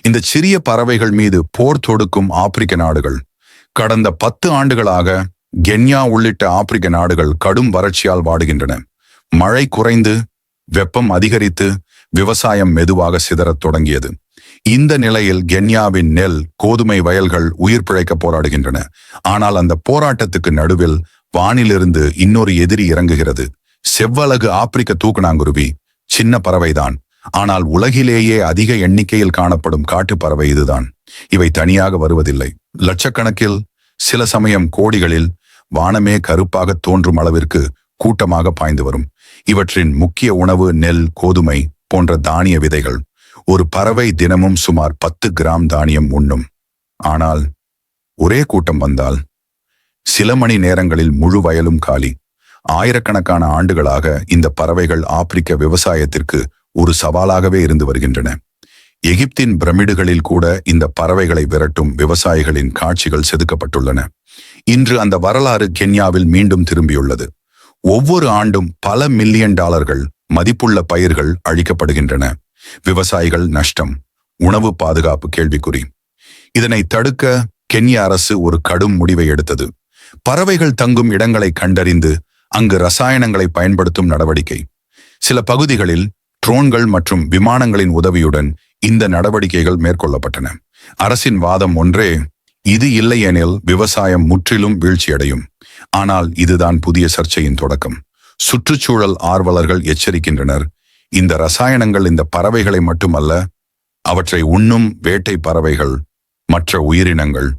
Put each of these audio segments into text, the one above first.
இந்த சிறிய பறவைகள் மீது போர் தொடுக்கும் ஆப்பிரிக்க நாடுகள். கடந்த 10 ஆண்டுகளாக கென்யா உள்ளிட்ட ஆப்பிரிக்க நாடுகள் கடும் வறட்சியால் வாடுகின்றன. மழை குறைந்து வெப்பம் அதிகரித்து விவசாயம் மெதுவாக சிதறத் தொடங்கியது. இந்த நிலையில் கென்யாவின் நெல், கோதுமை வயல்கள் உயிர் பிழைக்க போராடுகின்றன. ஆனால் அந்த போராட்டத்துக்கு நடுவில் வானிலிருந்து இன்னொரு எதிரி இறங்குகிறது. செவ்வலகு ஆப்பிரிக்க தூக்கணாங்குருவி. சின்ன பறவைதான், ஆனால் உலகிலேயே அதிக எண்ணிக்கையில் காணப்படும் காட்டுப் பறவை இதுதான். இவை தனியாக வருவதில்லை. லட்சக்கணக்கில், சில சமயம் கோடிகளில் வானமே கருப்பாக தோன்றும் அளவிற்கு கூட்டமாக பாய்ந்து வரும். இவற்றின் முக்கிய உணவு நெல், கோதுமை போன்ற தானிய விதைகள். ஒரு பறவை தினமும் சுமார் 10 கிராம் தானியம் உண்ணும். ஆனால் ஒரே கூட்டம் வந்தால் சில மணி நேரங்களில் முழு வயலும் காலி. ஆயிரக்கணக்கான ஆண்டுகளாக இந்த பறவைகள் ஆப்பிரிக்க விவசாயத்திற்கு ஒரு சவாலாகவே இருந்து வருகின்றன. எகிப்தின் பிரமிடுகளில் கூட இந்த பறவைகளை விரட்டும் விவசாயிகளின் காட்சிகள் செதுக்கப்பட்டுள்ளன. இன்று அந்த வரலாறு கென்யாவில் மீண்டும் திரும்பியுள்ளது. ஒவ்வொரு ஆண்டும் பல மில்லியன் டாலர்கள் மதிப்புள்ள பயிர்கள் அழிக்கப்படுகின்றன. விவசாயிகள் நஷ்டம், உணவு பாதுகாப்பு கேள்விக்குறி. இதனை தடுக்க கென்யா அரசு ஒரு கடும் முடிவை எடுத்தது. பறவைகள் தங்கும் இடங்களை கண்டறிந்து அங்கு ரசாயனங்களை பயன்படுத்தும் நடவடிக்கை. சில பகுதிகளில் ட்ரோன்கள் மற்றும் விமானங்களின் உதவியுடன் இந்த நடவடிக்கைகள் மேற்கொள்ளப்பட்டன. அரசின் வாதம் ஒன்றே, இது இல்லையெனில் விவசாயம் முற்றிலும் வீழ்ச்சியடையும். ஆனால் இதுதான் புதிய சர்ச்சையின் தொடக்கம். சுற்றுச்சூழல் ஆர்வலர்கள் எச்சரிக்கின்றனர், இந்த ரசாயனங்கள் இந்த பறவைகளை மட்டுமல்ல, அவற்றை உண்ணும் வேட்டை பறவைகள், மற்ற உயிரினங்கள்,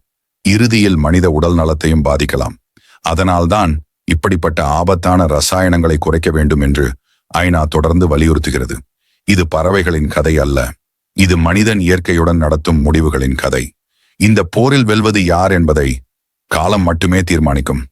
இறுதியில் மனித உடல் நலத்தையும் பாதிக்கலாம். அதனால்தான் இப்படிப்பட்ட ஆபத்தான ரசாயனங்களை குறைக்க வேண்டும் என்று ஐநா தொடர்ந்து வலியுறுத்துகிறது. இது பறவைகளின் கதை அல்ல, இது மனிதன் இயற்கையுடன் நடத்தும் முடிவுகளின் கதை. இந்த போரில் வெல்வது யார் என்பதை காலம் மட்டுமே தீர்மானிக்கும்.